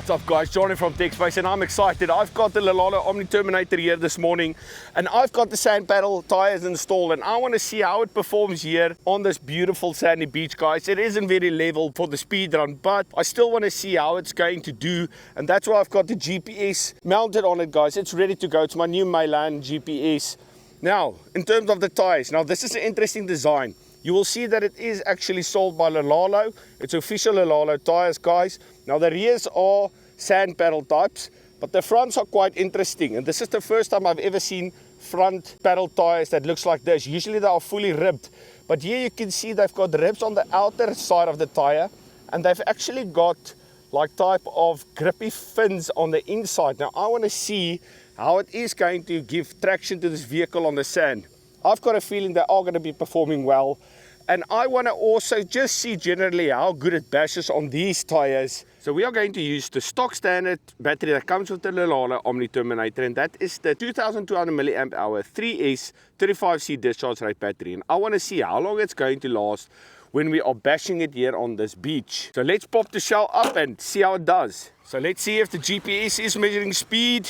What's up guys, Johnny from TechSpace, and I'm excited. I've got the Rlaarlo Omni Terminator here this morning, and I've got the sand paddle tires installed, and I want to see how it performs here on this beautiful sandy beach, guys. It isn't very level for the speed run, but I still want to see how it's going to do, and that's why I've got the GPS mounted on it, guys. It's ready to go. It's my new Mainland GPS. Now, in terms of the tires, now this is an interesting design. You will see that it is actually sold by Rlaarlo. It's official Rlaarlo tires, guys. Now the rears are sand paddle types, but the fronts are quite interesting. And this is the first time I've ever seen front paddle tires that looks like this. Usually they are fully ribbed, but here you can see they've got ribs on the outer side of the tire, and they've actually got like type of grippy fins on the inside. Now I want to see how it is going to give traction to this vehicle on the sand. I've got a feeling they are going to be performing well, and I want to also just see generally how good it bashes on these tires. So we are going to use the stock standard battery that comes with the Rlaarlo Omni Terminator, and that is the 2200 milliamp hour 3S 35C discharge rate battery. And I want to see how long it's going to last when we are bashing it here on this beach. So let's pop the shell up and see how it does. So let's see if the GPS is measuring speed.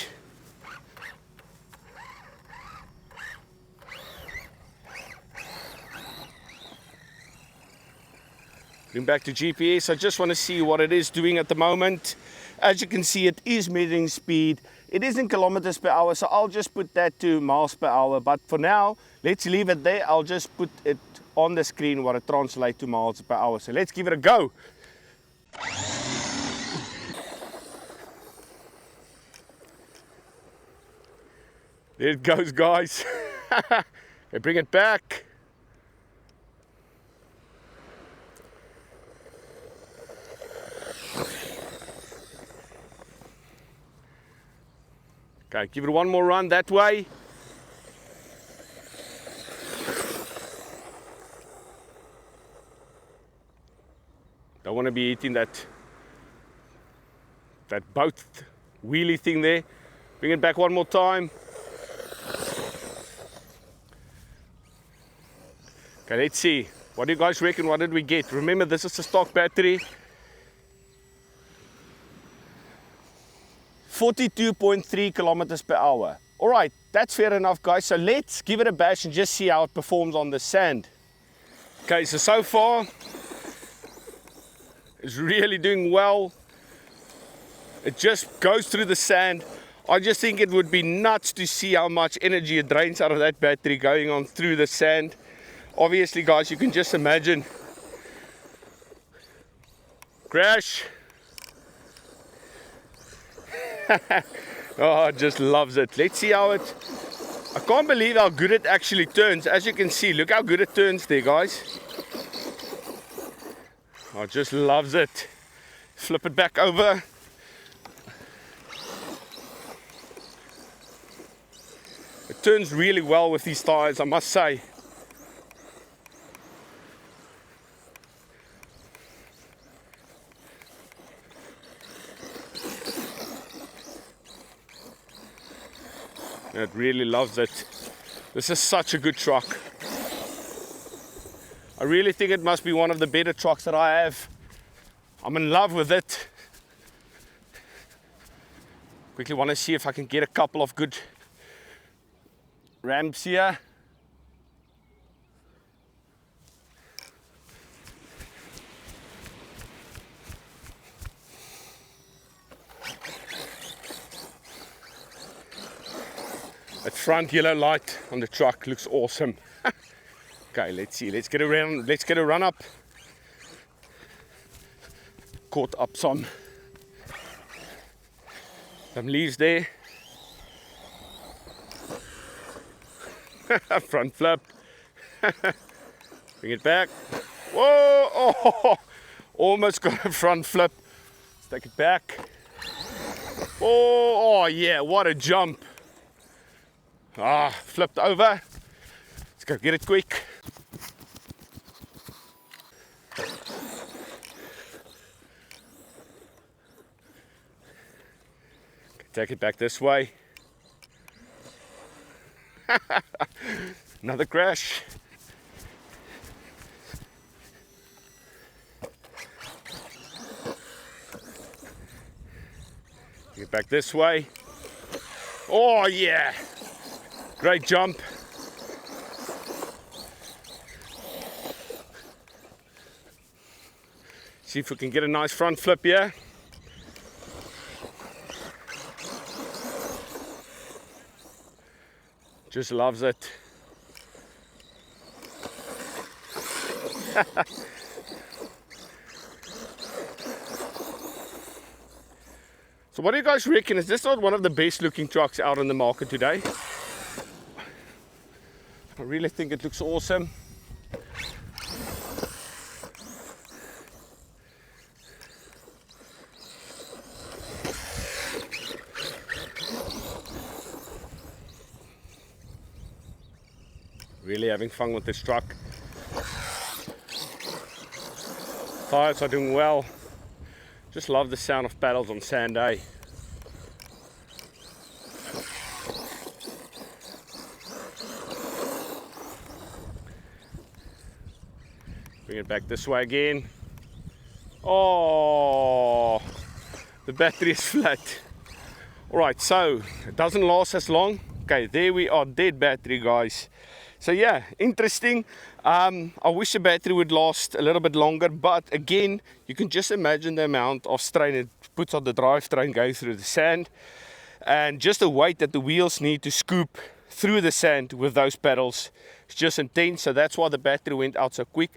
Bring back to GPS. I just want to see what it is doing at the moment. As you can see, it is measuring speed. It is in kilometers per hour, so I'll just put that to miles per hour. But for now, let's leave it there. I'll just put it on the screen what it translates to miles per hour. So let's give it a go. There it goes, guys. Okay, bring it back. Okay, give it one more run that way. Don't want to be eating that boat wheelie thing there. Bring it back one more time. Okay, let's see. What do you guys reckon? What did we get? Remember, this is a stock battery. 42.3 kilometers per hour. All right, that's fair enough, guys. So let's give it a bash and just see how it performs on the sand. Okay, so far, it's really doing well. It just goes through the sand. I just think it would be nuts to see how much energy it drains out of that battery going on through the sand. Obviously, guys, you can just imagine. Crash. Oh, it just loves it. Let's see how it... I can't believe how good it actually turns. As you can see, look how good it turns there, guys. Oh, it just loves it. Flip it back over. It turns really well with these tires, I must say. It really loves it. This is such a good truck. I really think it must be one of the better trucks that I have. I'm in love with it. Quickly want to see if I can get a couple of good ramps here. That front yellow light on the truck looks awesome. Okay, let's see. Let's get around. Let's get a run up. Caught up some leaves there. Front flip. Bring it back. Whoa! Oh, almost got a front flip. Let's take it back. Oh, yeah! What a jump! Ah, flipped over. Let's go get it quick. Take it back this way. Another crash. Bring it back this way. Oh yeah, great jump. See if we can get a nice front flip here. Just loves it. So what do you guys reckon? Is this not one of the best looking trucks out on the market today? I really think it looks awesome. Really having fun with this truck. Tires are doing well. Just love the sound of paddles on sand, eh? Bring it back this way again. Oh, the battery is flat. Alright, so it doesn't last as long. Okay, there we are, dead battery, guys. So yeah, interesting. I wish the battery would last a little bit longer, but again, you can just imagine the amount of strain it puts on the drivetrain going through the sand, and just the weight that the wheels need to scoop through the sand with those pedals is just intense. So that's why the battery went out so quick.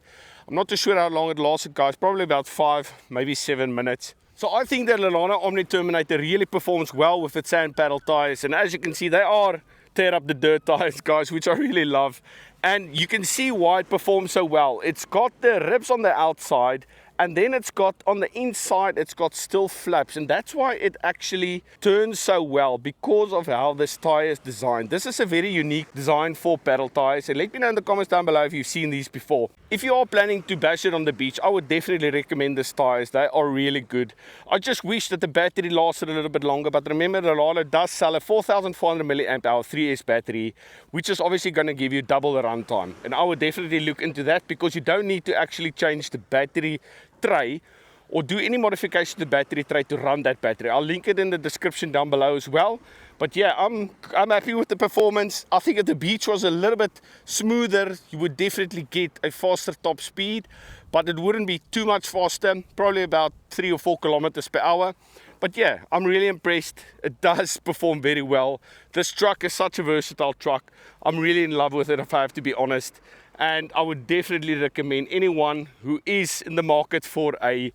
I'm not too sure how long it lasted, guys, probably about 5, maybe 7 minutes. So I think that Rlaarlo Omni Terminator really performs well with its sand paddle tires, and as you can see, they are tear up the dirt tires, guys, which I really love. And you can see why it performs so well. It's got the ribs on the outside, and then it's got on the inside, it's got still flaps, and that's why it actually turns so well, because of how this tire is designed. This is a very unique design for paddle tires, and let me know in the comments down below if you've seen these before. If you are planning to bash it on the beach, I would definitely recommend these tires. They are really good. I just wish that the battery lasted a little bit longer, but remember, Rlaarlo does sell a 4400 milliamp hour 3S battery, which is obviously going to give you double the runtime, and I would definitely look into that, because you don't need to actually change the battery tray or do any modification to the battery tray to run that battery. I'll link it in the description down below as well. But yeah, I'm happy with the performance. I think if the beach was a little bit smoother, you would definitely get a faster top speed, but it wouldn't be too much faster, probably about 3 or 4 kilometers per hour. But yeah, I'm really impressed. It does perform very well. This truck is such a versatile truck. I'm really in love with it, if I have to be honest. And I would definitely recommend anyone who is in the market for a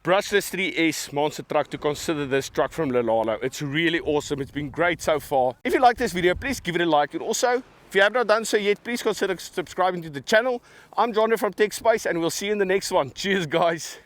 brushless 3S monster truck to consider this truck from Rlaarlo. It's really awesome. It's been great so far. If you like this video, please give it a like. And also, if you have not done so yet, please consider subscribing to the channel. I'm John from TechSpace, and we'll see you in the next one. Cheers, guys.